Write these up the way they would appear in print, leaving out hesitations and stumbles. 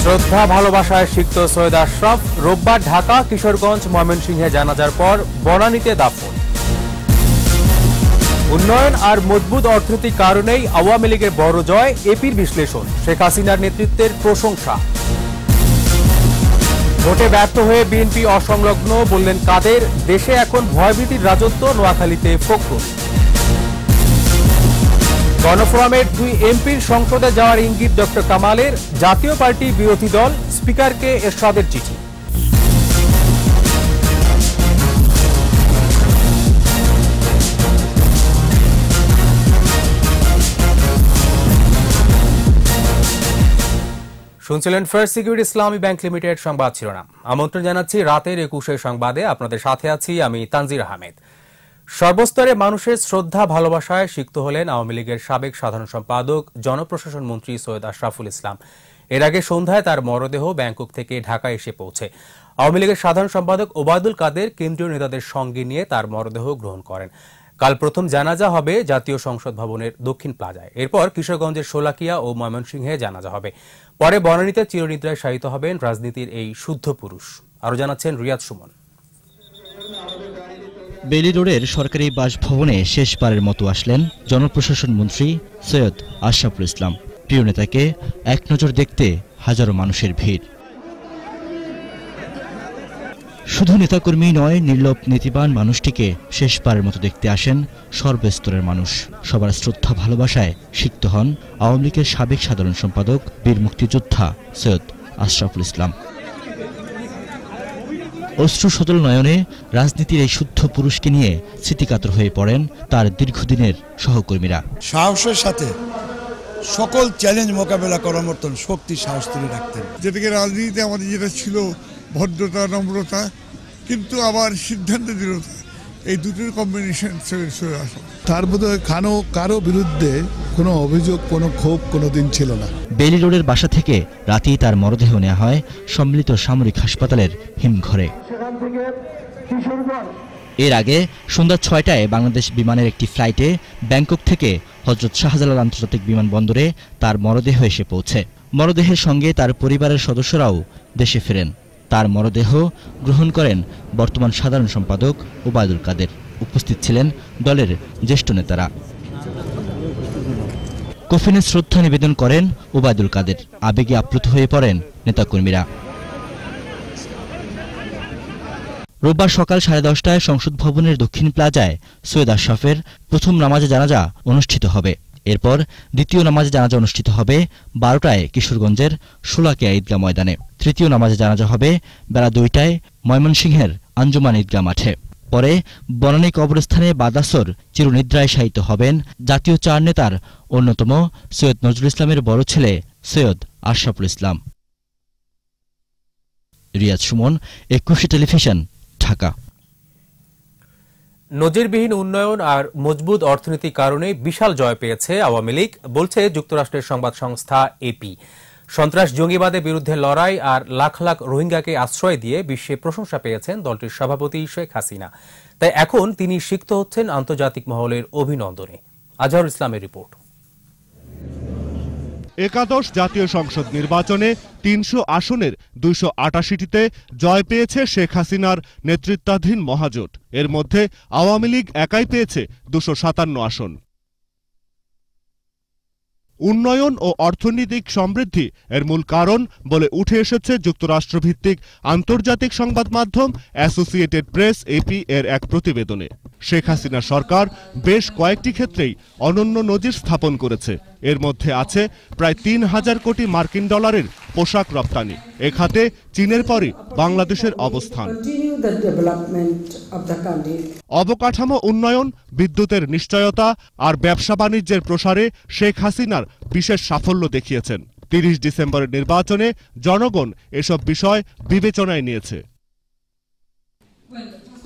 শ্রদ্ধা ভালোবাসায় সিক্ত সৈয়দ আশরাফ রোববার ঢাকা কিশোরগঞ্জ ময়মনসিংহে জানাজার পর বনানীতে দাফন। উন্নয়ন আর মজবুত অর্থনৈতিক কারণেই আওয়ামী লীগের বড় জয়, এপির বিশ্লেষণ। শেখ হাসিনার নেতৃত্বের প্রশংসা। ভোটে ব্যর্থ হয়ে বিএনপি অসংলগ্ন, বললেন কাদের। দেশে এখন ভয়ভীতির রাজত্ব, নোয়াখালীতে ফখরুল। গণফোরামের 2 এমপির সংসদে যাওয়ার ইঙ্গিত ডক্টর কামালের। জাতীয় পার্টি বিরোধী দল স্পিকারকে এরশাদের চিঠি। শুনছিলেন ফার্স্ট সিকিউরিটি ইসলামী ব্যাংক লিমিটেড সংবাদ শিরোনাম। আমন্ত্রণ জানাচ্ছি রাতের 21 সংবাদে। আপনাদের সাথে আছি আমি তানজির আহমেদ। সর্বস্তরে মানুষের শ্রদ্ধা ভালোবাসায় সিক্ত হলেন আওয়ামী লীগের সাবেক সাধারণ সম্পাদক জনপ্রশাসন মন্ত্রী সৈয়দ আশরাফুল ইসলাম। এর আগে সন্ধ্যায় তার মরদেহ ব্যাংকক থেকে ঢাকায় এসে পৌঁছে। আওয়ামী লীগের সাধারণ সম্পাদক ওবায়দুল কাদের কেন্দ্রীয় নেতাদের সঙ্গে নিয়ে তার মরদেহ গ্রহণ করেন। কাল প্রথম জানাজা হবে জাতীয় সংসদ ভবনের দক্ষিণ প্লাজায়। এরপর কিশোরগঞ্জের শোলাকিয়া ও ময়মনসিংহে জানাজা হবে। পরে বনানীতে চিরনিদ্রায় শায়িত হবেন রাজনীতির এই শুদ্ধ পুরুষ। আরো জানাচ্ছেন রিয়াদ সুমন। বেলি রোডের সরকারি বাসভবনে শেষবারের মতো আসলেন জনপ্রশাসন মন্ত্রী সৈয়দ আশরাফুল ইসলাম। প্রিয় নেতাকে এক নজর দেখতে হাজারো মানুষের ভিড়। শুধু নেতাকর্মী নয়, নির্লোভ নীতিবান মানুষটিকে শেষবারের মতো দেখতে আসেন সর্বস্তরের মানুষ। সবার শ্রদ্ধা ভালোবাসায় সিক্ত হন আওয়ামী লীগের সাবেক সাধারণ সম্পাদক বীর মুক্তিযোদ্ধা সৈয়দ আশরাফুল ইসলাম। অশ্রু সজল নয়নে রাজনীতির এই শুদ্ধ পুরুষকে নিয়ে স্মৃতিকাতর হয়ে পড়েন তার দীর্ঘদিনের সহকর্মীরা। সাহসের সাথে সকল চ্যালেঞ্জ মোকাবেলা করার মতন শক্তি সাহস তুলে রাখতেন। যেটাকে রাজনীতিতে আমাদের যেটা ছিল ভদ্রতা, নম্রতা, কিন্তু আবার সিদ্ধান্ত দৃঢ়তা, এই দুটোর কম্বিনেশন চলে আসে। তার বোধহয় কারো বিরুদ্ধে কোনো অভিযোগ, কোনো ক্ষোভ কোনোদিন ছিল না। বেলি রোডের বাসা থেকে রাতেই তার মরদেহ নেওয়া হয় সম্মিলিত সামরিক হাসপাতালের হিমঘরে। এর আগে সন্ধ্যা 6টায় বাংলাদেশ বিমানের একটি ফ্লাইটে ব্যাংকক থেকে হযরত শাহজালাল আন্তর্জাতিক বিমানবন্দরে তার মরদেহ এসে পৌঁছে। মরদেহের সঙ্গে তার পরিবারের সদস্যরাও দেশে ফেরেন। তার মরদেহ গ্রহণ করেন বর্তমান সাধারণ সম্পাদক ওবায়দুল কাদের। উপস্থিত ছিলেন দলের জ্যেষ্ঠ নেতারা। কফিনে শ্রদ্ধা নিবেদন করেন ওবায়দুল কাদের। আবেগে আপ্লুত হয়ে পড়েন নেতাকর্মীরা। রোববার সকাল 10:30টায় সংসদ ভবনের দক্ষিণ প্লাজায় সৈয়দ আশরাফের প্রথম নামাজে জানাজা অনুষ্ঠিত হবে। এরপর দ্বিতীয় নামাজে জানাজা অনুষ্ঠিত হবে 12টায় কিশোরগঞ্জের শোলাকিয়া ঈদগাহ ময়দানে। তৃতীয় নামাজে জানাজা হবে বেলা 2টায় ময়মনসিংহের আঞ্জুমান ঈদগাহ মাঠে। পরে বনানী কবরস্থানে বাদাসর চিরনিদ্রায় শায়িত হবেন জাতীয় 4 নেতার অন্যতম সৈয়দ নজরুল ইসলামের বড় ছেলে সৈয়দ আশরাফুল ইসলাম। রিয়াদ সুমন, 21 টেলিভিশন, ঢাকা। নজিরবিহীন উন্নয়ন আর মজবুত অর্থনৈতিক কারণে বিশাল জয় পেয়েছে আওয়ামী লীগ, বলছে যুক্তরাষ্ট্রের সংবাদ সংস্থা এপি। সন্ত্রাস জঙ্গিবাদের বিরুদ্ধে লড়াই আর লাখ লাখ রোহিঙ্গাকে আশ্রয় দিয়ে বিশ্বে প্রশংসা পেয়েছেন দলটির সভাপতি শেখ হাসিনা। তাই এখন তিনি সিক্ত হচ্ছেন আন্তর্জাতিক মহলের অভিনন্দনে। আজহারুল ইসলামের রিপোর্ট। একাদশ জাতীয় সংসদ নির্বাচনে 300 আসনের 288টিতে জয় পেয়েছে শেখ হাসিনার নেতৃত্বাধীন মহাজোট। এর মধ্যে আওয়ামী লীগ একাই পেয়েছে 257 আসন। উন্নয়ন ও অর্থনৈতিক সমৃদ্ধি এর মূল কারণ বলে উঠে এসেছে যুক্তরাষ্ট্রভিত্তিক আন্তর্জাতিক সংবাদ মাধ্যম অ্যাসোসিয়েটেড প্রেস এপি এর এক প্রতিবেদনে। শেখ হাসিনা সরকার বেশ কয়েকটি ক্ষেত্রেই অনন্য নজির স্থাপন করেছে। এর মধ্যে আছে প্রায় 3000 কোটি মার্কিন ডলারের পোশাক রপ্তানি। এ খাতে চীনের পরই বাংলাদেশের অবস্থান। অবকাঠামো উন্নয়ন, বিদ্যুতের নিশ্চয়তা আর ব্যবসা বাণিজ্যের প্রসারে শেখ হাসিনার বিশেষ সাফল্য দেখিয়েছেন। 30 ডিসেম্বরের নির্বাচনে জনগণ এসব বিষয় বিবেচনায় নিয়েছে।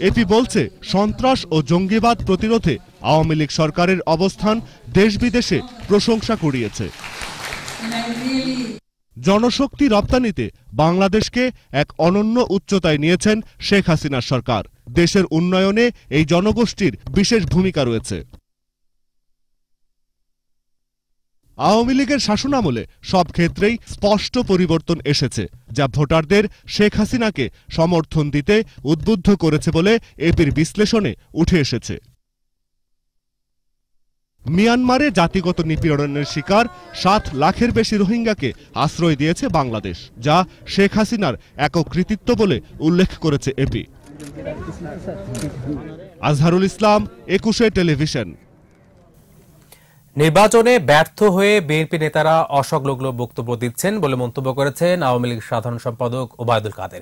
এপি বলছে, সন্ত্রাস ও জঙ্গিবাদ প্রতিরোধে আওয়ামী লীগ সরকারের অবস্থান দেশ বিদেশে প্রশংসা কুড়িয়েছে। জনশক্তি রপ্তানিতে বাংলাদেশকে এক অনন্য উচ্চতায় নিয়েছেন শেখ হাসিনার সরকার। দেশের উন্নয়নে এই জনগোষ্ঠীর বিশেষ ভূমিকা রয়েছে। আওয়ামী লীগের শাসনামলে সব ক্ষেত্রেই স্পষ্ট পরিবর্তন এসেছে, যা ভোটারদের শেখ হাসিনাকে সমর্থন দিতে উদ্বুদ্ধ করেছে বলে এপির বিশ্লেষণে উঠে এসেছে। মিয়ানমারে জাতিগত নিপীড়নের শিকার ৭ লাখের বেশি রোহিঙ্গাকে আশ্রয় দিয়েছে বাংলাদেশ, যা শেখ হাসিনার একক কৃতিত্ব বলে উল্লেখ করেছে এপি। আজহারুল ইসলাম, ২১ টেলিভিশন। নির্বাচনে ব্যর্থ হয়ে বিএনপি নেতারা অসংলগ্ন বক্তব্য দিচ্ছেন বলে মন্তব্য করেছেন আওয়ামী লীগ সাধারণ সম্পাদক ওবায়দুল কাদের।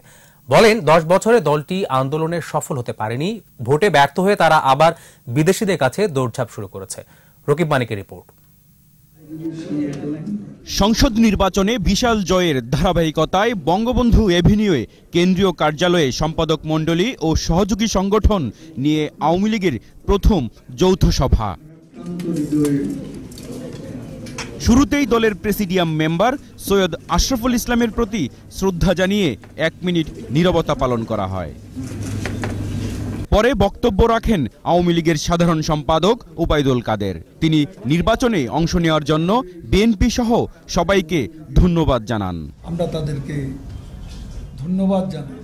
বলেন, ১০ বছরে দলটি আন্দোলনে সফল হতে পারেনি, ভোটে ব্যর্থ হয়ে তারা আবার বিদেশিদের কাছে দৌড়ঝাঁপ শুরু করেছে। রকিব মানিকের রিপোর্ট। সংসদ নির্বাচনে বিশাল জয়ের ধারাবাহিকতায় বঙ্গবন্ধু এভিনিউয়ে কেন্দ্রীয় কার্যালয়ে সম্পাদক মণ্ডলী ও সহযোগী সংগঠন নিয়ে আওয়ামী লীগের প্রথম যৌথ সভা। শুরুতেই দলের প্রেসিডিয়াম মেম্বার সৈয়দ আশরাফুল ইসলামের প্রতি শ্রদ্ধা জানিয়ে ১ মিনিট নীরবতা পালন করা হয়। পরে বক্তব্য রাখেন আওয়ামী লীগের সাধারণ সম্পাদক ওবায়দুল কাদের। তিনি নির্বাচনে অংশ নেওয়ার জন্য বিএনপি সহ সবাইকে ধন্যবাদ জানান। আমরা তাদেরকে ধন্যবাদ জানাই।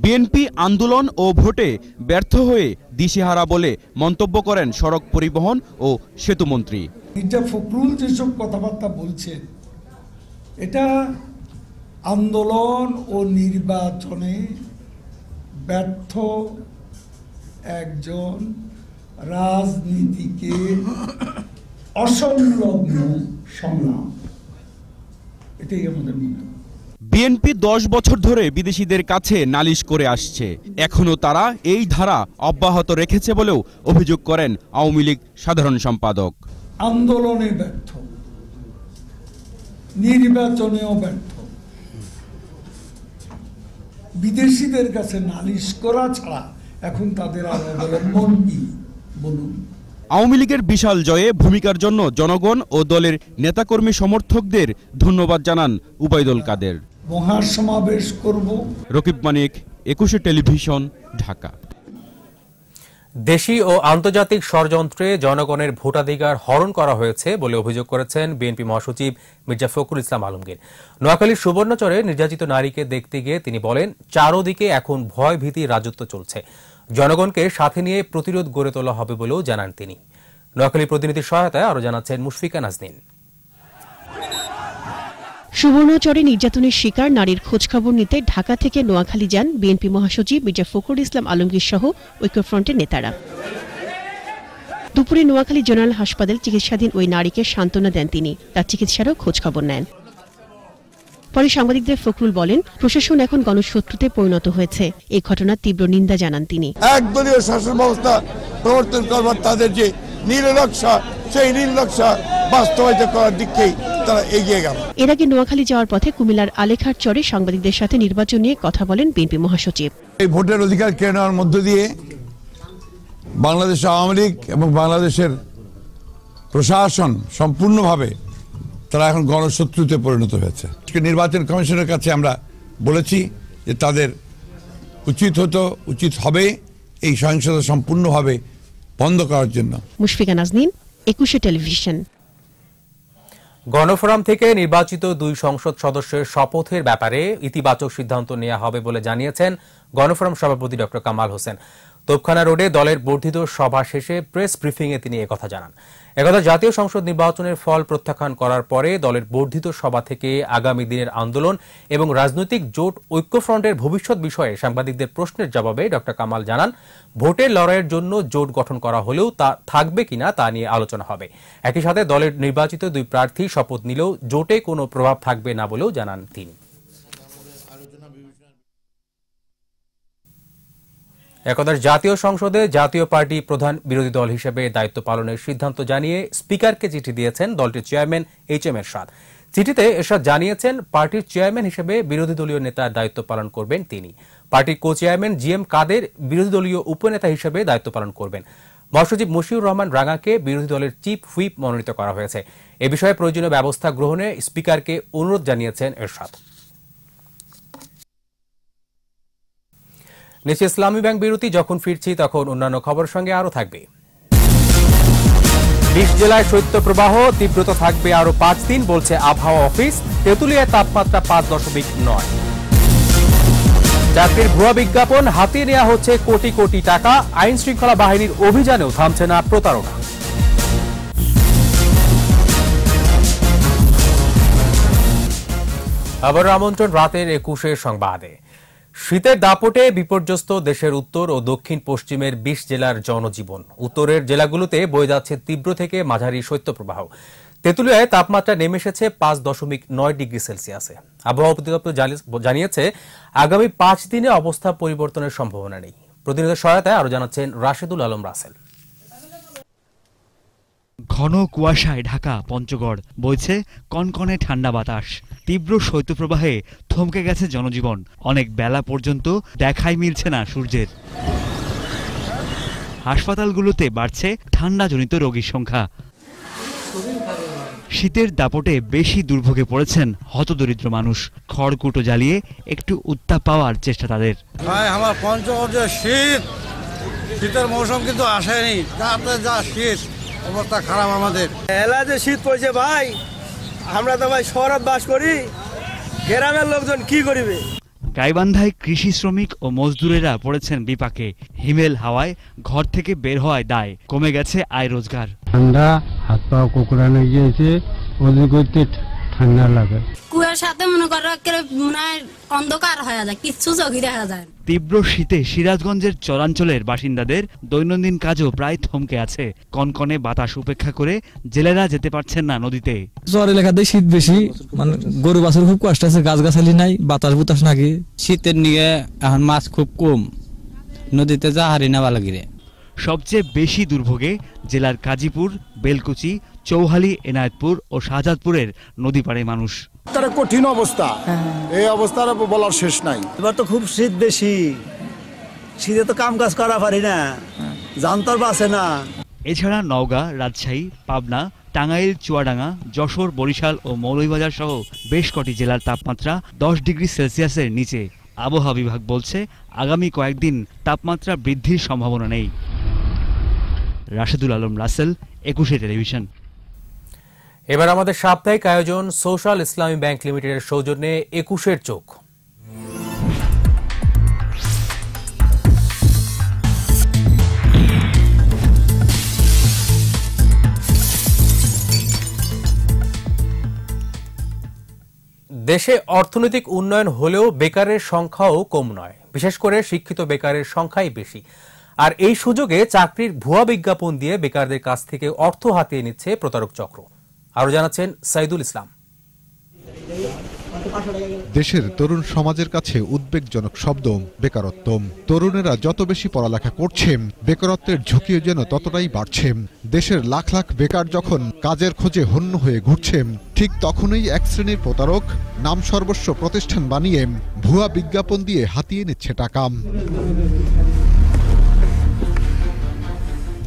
বিএনপি আন্দোলন ও ভোটে ব্যর্থ হয়ে দিশেহারা বলে মন্তব্য করেন সড়ক পরিবহন ও সেতুমন্ত্রী। মির্জা ফখরুল যেসব কথাবার্তা বলছেন, এটা আন্দোলন ও নির্বাচনে ব্যর্থ একজন রাজনীতিকে অসংলগ্ন সংলাপ, এটাই আমাদের মন্তব্য। বিএনপি ১০ বছর ধরে বিদেশিদের কাছে নালিশ করে আসছে, এখনো তারা এই ধারা অব্যাহত রেখেছে বলেও অভিযোগ করেন আওয়ামী লীগ সাধারণ সম্পাদক। আন্দোলনে ব্যর্থ, নির্বাচনেও ব্যর্থ, বিদেশিদের কাছে নালিশ করা ছাড়া এখন তাদের আর অবলম্বন কি বলুন? আওয়ামী লীগের বিশাল জয়ে ভূমিকার জন্য জনগণ ও দলের নেতাকর্মী সমর্থকদের ধন্যবাদ জানান ওবায়দুল কাদের। মহাসমাবেশ করব। রকিব মানিক, ২১ টেলিভিশন, ঢাকা। দেশি ও আন্তর্জাতিক ষড়যন্ত্রে জনগণের ভোটাধিকার হরণ করা হয়েছে বলে অভিযোগ করেছেন বিএনপি মহাসচিব মির্জা ফখরুল ইসলাম আলমগীর। নোয়াখালীর সুবর্ণচরে নির্যাতিত নারীকে দেখতে গিয়ে তিনি বলেন, চারদিকে এখন ভয় ভীতির রাজত্ব চলছে, জনগণকে সাথে নিয়ে প্রতিরোধ গড়ে তোলা হবে বলেও জানান তিনি। নোয়াখালী প্রতিনিধির সহায়তায় আরো জানাচ্ছেন মুশফিকা নাজনীন। সুবর্ণচরে নির্যাতনের শিকার নারীর খোঁজখবর নিতে ঢাকা থেকে নোয়াখালী যান বিএনপি মহাসচিব মির্জা ফখরুল ইসলাম আলমগীর সহ ঐক্যফ্রন্টের নেতারা। দুপুরে নোয়াখালী জেনারেল হাসপাতালে চিকিৎসাধীন ওই নারীকে সান্ত্বনা দেন তিনি, তার চিকিৎসারও খোঁজখবর নেন। পরে সাংবাদিকদের ফখরুল বলেন, প্রশাসন এখন গণশত্রুতে পরিণত হয়েছে, এই ঘটনার তীব্র নিন্দা জানান তিনি। একদলীয় শাসন ব্যবস্থা প্রবর্তন করবার তাদের যে নীলনকশা, সেই নীলনকশা বাস্তবায়িত করার দিকেই তারা এগিয়ে গেল। এর আগে নোয়াখালী যাওয়ার পথে কুমিল্লার আলেখার চরে সাংবাদিকদের সাথে নির্বাচন নিয়ে কথা বলেন বিএনপি মহাসচিব। এই ভোটের অধিকার কেড়ে নেওয়ার মধ্য দিয়ে বাংলাদেশ আওয়ামী লীগ এবং বাংলাদেশের প্রশাসন সম্পূর্ণভাবে তারা এখন গণশত্রুতে পরিণত হয়েছে। নির্বাচন কমিশনের কাছে আমরা বলেছি যে তাদের উচিত হবে এই সহিংসতা সম্পূর্ণভাবে বন্ধ করার জন্য। মুশফিকা নাজনীন, ২১ টেলিভিশন। গণফোরাম থেকে নির্বাচিত ২ সংসদ সদস্যের শপথের ব্যাপারে ইতিবাচক সিদ্ধান্ত নেওয়া হবে বলে জানিয়েছেন গণফোরাম সভাপতি ড কামাল হোসেন। তোপখানা রোডে দলের বর্ধিত সভা শেষে প্রেস ব্রিফিংয়ে তিনি একথা জানান। একথা জাতীয় সংসদ নির্বাচনের ফল প্রত্যাখ্যান করার পরে দলের বর্ধিত সভা থেকে আগামী দিনের আন্দোলন এবং রাজনৈতিক জোট ঐক্যফ্রন্টের ভবিষ্যৎ বিষয়ে সাংবাদিকদের প্রশ্নের জবাবে ড কামাল জানান, ভোটের লড়াইয়ের জন্য জোট গঠন করা হলেও তা থাকবে কিনা তা নিয়ে আলোচনা হবে। একই সাথে দলের নির্বাচিত ২ প্রার্থী শপথ নিলেও জোটে কোনো প্রভাব থাকবে না বলেও জানান তিনি। একদা জাতীয় সংসদে জাতীয় পার্টি প্রধান বিরোধী দল হিসেবে দায়িত্ব পালনের সিদ্ধান্ত জানিয়ে স্পিকারকে চিঠি দিয়েছেন দলটির চেয়ারম্যান এইচ.এম. এরশাদ। চিঠিতে এরশাদ জানিয়েছেন, পার্টির চেয়ারম্যান হিসেবে বিরোধী দলীয় নেতার দায়িত্ব পালন করবেন তিনি। পার্টির কো চেয়ারম্যান জি.এম. কাদের বিরোধী দলীয় উপনেতা হিসেবে দায়িত্ব পালন করবেন। মহাসচিব মশিউর রহমান রাঙাকে বিরোধী দলের চিফ হুইপ মনোনীত করা হয়েছে। এ বিষয়ে প্রয়োজনীয় ব্যবস্থা গ্রহণে স্পিকারকে অনুরোধ জানিয়েছেন এরশাদ। নিচে ইসলামী ব্যাংক বিরতি, যখন ফিরছি তখন অন্যান্য খবরের সঙ্গে আরও থাকবে। 20 জেলায় শৈত্যপ্রবাহ তীব্রতা থাকবে আরো 5 দিন বলছে আবহাওয়া অফিস। তেঁতুলিয়ায় তাপমাত্রা 5.9। চাকরির ভুয়া বিজ্ঞাপন হাতিয়ে নেওয়া হচ্ছে কোটি কোটি টাকা। আইন শৃঙ্খলা বাহিনীর অভিযানেও থামছে না প্রতারণা। আবার আমন্ত্রণ রাতের 21 সংবাদে। শীতের দাপটে বিপর্যস্ত দেশের উত্তর ও দক্ষিণ পশ্চিমের 20 জেলার জনজীবন। উত্তরের জেলাগুলোতে বয়ে যাচ্ছে তীব্র থেকে মাঝারি শৈত্যপ্রবাহ। তেঁতুলিয়ায় তাপমাত্রা নেমে এসেছে 5.9 ডিগ্রি সেলসিয়াসে। আবহাওয়া অধিদপ্তর জানিয়েছে আগামী 5 দিনে অবস্থা পরিবর্তনের সম্ভাবনা নেই। প্রতিনিধির সহায়তায় আরো জানাচ্ছেন রাশেদুল আলম রাসেল। ঘন কুয়াশায় ঢাকা পঞ্চগড়, বইছে কনকনে ঠান্ডা বাতাস। তীব্র শৈত্যপ্রবাহে থমকে গেছে জনজীবন। অনেক বেলা পর্যন্ত দেখাই মিলছে না সূর্যের। হাসপাতালগুলোতে বাড়ছে ঠান্ডাজনিত রোগীর সংখ্যা। শীতের দাপটে বেশি দুর্ভোগে পড়েছেন হতদরিদ্র মানুষ। খড়কুটো জ্বালিয়ে একটু উত্তাপ পাওয়ার চেষ্টা তাদের। আমার পঞ্চগড় যে শীতের মৌসুম কিন্তু আসেনি, যাতে যা শীত অবস্থা খারাপ আমাদের। এলা যে শীত পড়ছে ভাই, আমরা তো ভাই শহরে বাস করি, গ্রামের লোকজন কি করিবে? গাইবান্ধায় কৃষি শ্রমিক ও মজদুরেরা পড়েছেন বিপাকে। হিমেল হাওয়ায় ঘর থেকে বের হওয়ায় দায়, কমে গেছে আয় রোজগার। ঠান্ডা, হাত পা কুকুরানো গিয়েছে, ওদের করতে ঠান্ডা লাগে। কুয়ার সাথে মনে করো অন্ধকার হয়ে যায়, কিচ্ছু চোখে দেখা যায়। তীব্র শীতে সিরাজগঞ্জের চরাঞ্চলের বাসিন্দাদের দৈনন্দিন কাজও প্রায় থমকে আছে। কনকনে বাতাস উপেক্ষা করে জেলেরা যেতে পারছেন না নদীতে। শহর এলাকাতে শীত বেশি, মানে গরু বাছুর খুব কষ্ট আছে, গাছগাছালি নাই, বাতাস বুতাস নাকি। শীতের নিয়ে এখন মাছ খুব কম, নদীতে যা হারি নেওয়া লাগে। সবচেয়ে বেশি দুর্ভোগে জেলার কাজীপুর, বেলকুচি, চৌহালি, এনায়েতপুর ও শাহজাদপুরের নদী পাড়ে মানুষ। তার কঠিন অবস্থা, এই অবস্থার বলার শেষ নাই। এবার তো খুব শীত বেশি, শীতে তো কাম কাজ করা পারি না, জানতার বাসে না। এছাড়া নওগাঁ, রাজশাহী, পাবনা, টাঙ্গাইল, চুয়াডাঙ্গা, যশোর, বরিশাল ও মৌলভীবাজার সহ বেশ কটি জেলার তাপমাত্রা 10 ডিগ্রি সেলসিয়াসের নিচে। আবহাওয়া বিভাগ বলছে আগামী কয়েকদিন তাপমাত্রা বৃদ্ধির সম্ভাবনা নেই। রাশেদুল আলম রাসেল, 21 টেলিভিশন। এবার আমাদের সাপ্তাহিক আয়োজন সোশ্যাল ইসলামী ব্যাংক লিমিটেডের সৌজন্যে 21 চোখ। দেশে অর্থনৈতিক উন্নয়ন হলেও বেকারের সংখ্যাও কম নয়। বিশেষ করে শিক্ষিত বেকারের সংখ্যাই বেশি। আর এই সুযোগে চাকরির ভুয়া বিজ্ঞাপন দিয়ে বেকারদের কাছ থেকে অর্থ হাতিয়ে নিচ্ছে প্রতারক চক্র। আরো জানাচ্ছেন সাইদুল ইসলাম। দেশের তরুণ সমাজের কাছে উদ্বেগজনক শব্দ বেকারত্ব। তরুণেরা যত বেশি পড়ালেখা করছে, বেকারত্বের ঝুঁকিও যেন ততটাই বাড়ছে। দেশের লাখ লাখ বেকার যখন কাজের খোঁজে হন্য হয়ে ঘুরছে, ঠিক তখনই এক শ্রেণীর প্রতারক নাম সর্বস্ব প্রতিষ্ঠান বানিয়ে ভুয়া বিজ্ঞাপন দিয়ে হাতিয়ে নিচ্ছে টাকা।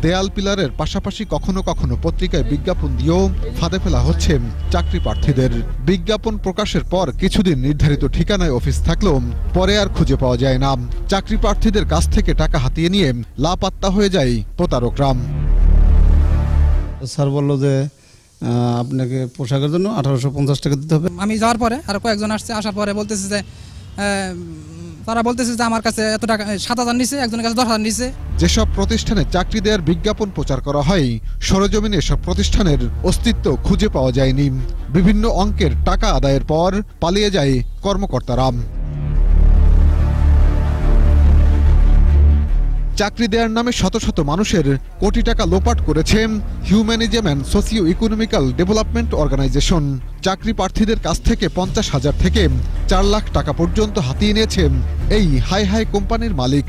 দেয়াল পিলারের পাশাপাশি কখনো কখনো পত্রিকায় বিজ্ঞাপন দিয়েও ফাঁদে ফেলা হচ্ছে চাকরি প্রার্থীদের। বিজ্ঞাপন প্রকাশের পর কিছুদিন নির্ধারিত ঠিকানায় অফিস থাকলেও পরে আর খুঁজে পাওয়া যায় না। চাকরি প্রার্থীদের কাছ থেকে টাকা হাতিয়ে নিয়ে লাপাত্তা হয়ে যায় প্রতারকরা। স্যার বললো যে আপনাকে পোশাকের জন্য 1850 টাকা দিতে হবে। আমি যাওয়ার পরে আর কয়েকজন আসছে, আসার পরে বলতেছে যে তারা বলতেছে যে আমার কাছে এত টাকা 7000 নিছে, একজনের কাছে 10000 নিছে। যেসব প্রতিষ্ঠানে চাকরি দেওয়ার বিজ্ঞাপন প্রচার করা হয়, সরেজমিনে এসব প্রতিষ্ঠানের অস্তিত্ব খুঁজে পাওয়া যায়নি। বিভিন্ন অঙ্কের টাকা আদায়ের পর পালিয়ে যায় কর্মকর্তারা। চাকরি দেওয়ার নামে শত শত মানুষের কোটি টাকা লোপাট করেছে humanism and socio economical development organization. চাকরি প্রার্থীদের কাছ থেকে 50,000 থেকে 4 লাখ টাকা পর্যন্ত হাতিয়ে নিয়েছে এই হাই হাই কোম্পানির মালিক।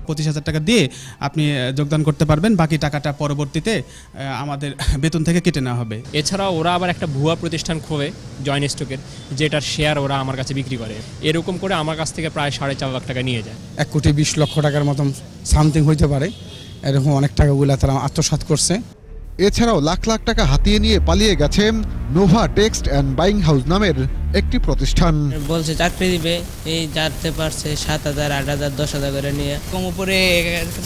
25,000 টাকা দিয়ে আপনি যোগদান করতে পারবেন, বাকি টাকাটা পরবর্তীতে আমাদের বেতন থেকে কেটে নেওয়া হবে। এছাড়াও ওরা আবার একটা ভুয়া প্রতিষ্ঠান খোলে জয়েন স্টকের, যেটার শেয়ার ওরা আমার কাছে বিক্রি করে। এরকম করে আমার কাছ থেকে প্রায় 4.5 লাখ টাকা নিয়ে যায়। 1,20,00,000 টাকার মতন সামথিং হইতে পারে, এরকম অনেক টাকাগুলো তারা আত্মসাৎ করছে। এছাড়াও লাখ লাখ টাকা হাতিয়ে নিয়ে পালিয়ে গেছে Nova text and buying house নামের একটি প্রতিষ্ঠান। বলছে চাকরি দিবে, এই যাতে পারছে 7,000, 8,000, 10,000 করে নিয়ে কম উপরে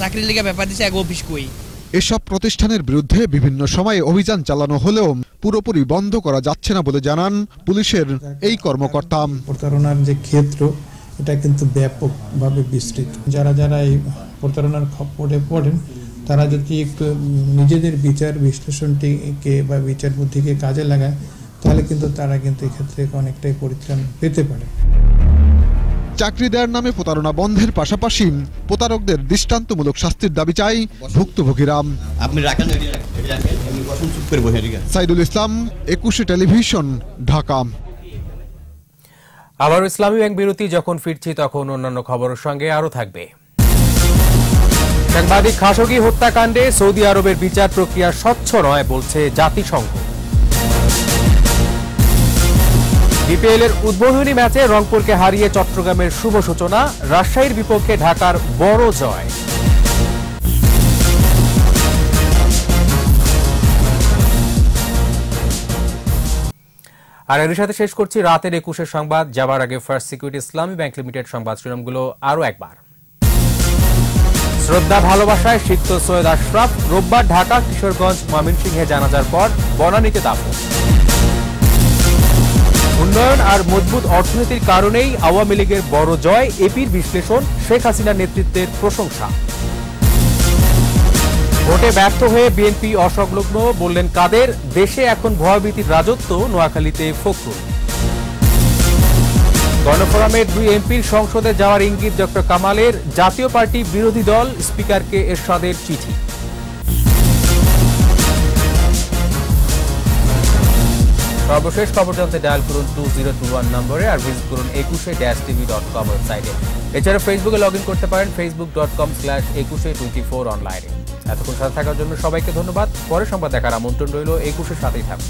চাকরির লিগে ব্যাপার দিচ্ছে। এক অফিস কই এসব প্রতিষ্ঠানের বিরুদ্ধে বিভিন্ন সময়ে অভিযান চালানো হলেও পুরোপুরি বন্ধ করা যাচ্ছে না বলে জানান পুলিশের এই কর্মকর্তা। প্রতারণার যে ক্ষেত্র এটা কিন্তু ব্যাপকভাবে বিস্তৃত। যারা যারা এই প্রতারণার খপ্পরে পড়েন তারা যদি একটু নিজেদের বিচার বিশ্লেষণটিকে বা বিচার বুদ্ধিকে কাজে লাগায় তাহলে কিন্তু তারা কিন্তু এক্ষেত্রে অনেকটাই পরিত্রাণ পেতে পারে। চাকরি দেওয়ার নামে প্রতারণা বন্ধের পাশাপাশি প্রতারকদের দৃষ্টান্তমূলক শাস্তির দাবি চাই ভুক্তভোগীরা। সাইদুল ইসলাম, 21 টেলিভিশন, ঢাকা। আবার ইসলামী ব্যাংক বিরতি যখন ফিরছি তখন অন্যান্য খবরের সঙ্গে আরো থাকবে। সাংবাদিক খাশোগি হত্যাকাণ্ডে সৌদি আরবের বিচার প্রক্রিয়া স্বচ্ছ নয় বলছে জাতিসংঘ। বিপিএল এর উদ্বোধনী ম্যাচে রংপুরকে হারিয়ে চট্টগ্রামের শুভ সূচনা, রাজশাহীর বিপক্ষে ঢাকার বড় জয়। আর এর সাথে শেষ করছি রাতের 21 সংবাদ। যাবার আগে ফার্স্ট সিকিউরিটি ইসলামী ব্যাংক লিমিটেড সংবাদ শিরোনামগুলো আরো একবার। শ্রদ্ধা ভালোবাসায় সিক্ত সৈয়দ আশরাফ, রোববার ঢাকা কিশোরগঞ্জ ময়মনসিংহে জানাজার পর বনানীতে দাফন। উন্নয়ন আর মজবুত অর্থনীতির কারণেই আওয়ামী লীগের বড় জয়, এপির বিশ্লেষণ, শেখ হাসিনার নেতৃত্বের প্রশংসা। ভোটে ব্যর্থ হয়ে বিএনপি অসংলগ্ন বললেন কাদের, দেশে এখন ভয়ভীতির রাজত্ব, নোয়াখালীতে ফখরুল। গণফোরামের 2 এমপির সংসদে যাওয়ার ইঙ্গিত ডক্টর কামালের, জাতীয় পার্টি বিরোধী দল স্পিকারকে এরশাদের চিঠি। সর্বশেষ খবর জানতে ডায়াল করুন 2021 নম্বরে আর ভিজিট করুন 21-tv.com ওয়েবসাইটে। এছাড়া ফেসবুকে লগ ইন করতে পারেন facebook.com/2124 অনলাইনে। এতক্ষণ সাথে থাকার জন্য সবাইকে ধন্যবাদ। পরে সংবাদ দেখার আমন্ত্রণ রইল। 21-এর সাথেই থাকুন।